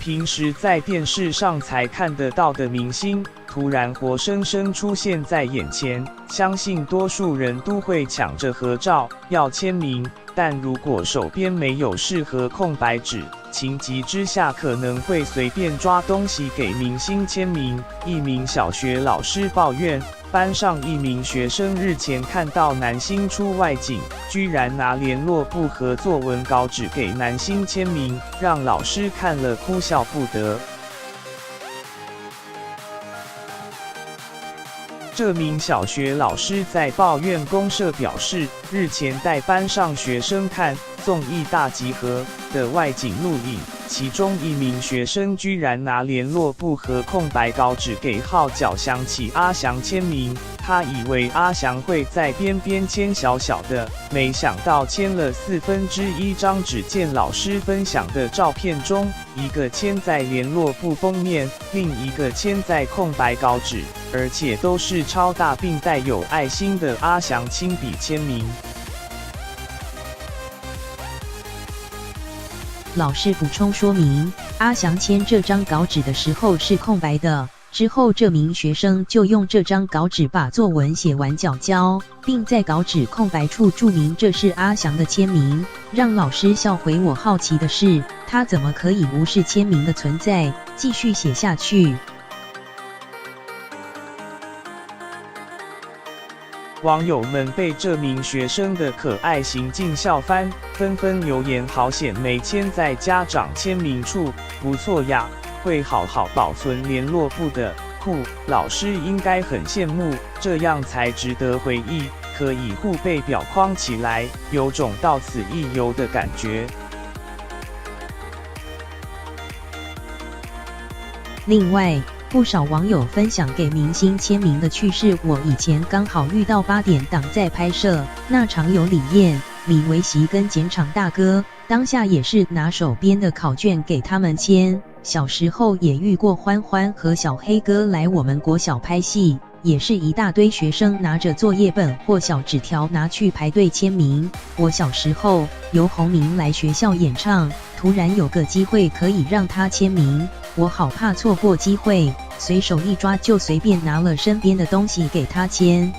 平时在电视上才看得到的明星，突然活生生出现在眼前，相信多数人都会抢着合照，要签名。但如果手边没有适合空白纸，情急之下可能会随便抓东西给明星签名。一名小学老师抱怨，班上一名学生日前看到男星出外景，居然拿联络簿和作文稿纸给男星签名，让老师看了哭笑不得。这名小学老师在抱怨公社表示，日前带班上学生看综艺大集合的外景录影，其中一名学生居然拿联络簿和空白稿纸给号角响起阿翔签名，他以为阿翔会在边边签小小的，没想到签了1/4张纸。见老师分享的照片中，一个签在联络簿封面，另一个签在空白稿纸，而且都是超大并带有爱心的阿翔亲笔签名。老师补充说明，阿翔签这张稿纸的时候是空白的，之后这名学生就用这张稿纸把作文写完缴交，并在稿纸空白处注明这是阿翔的签名，让老师笑回。我好奇的是，他怎么可以无视签名的存在，继续写下去？网友们被这名学生的可爱行径笑翻，纷纷留言：好险没签在家长签名处，不错呀，会好好保存联络簿的，酷，老师应该很羡慕，这样才值得回忆，可以互被表框起来，有种到此一游的感觉。另外，不少网友分享给明星签名的趣事。我以前刚好遇到8点档在拍摄，那场有李燕、李维熙跟剪场大哥，当下也是拿手边的考卷给他们签。小时候也遇过欢欢和小黑哥来我们国小拍戏，也是一大堆学生拿着作业本或小纸条拿去排队签名。我小时候由洪明来学校演唱，突然有个机会可以让他签名，我好怕错过机会，随手一抓就随便拿了身边的东西给他签。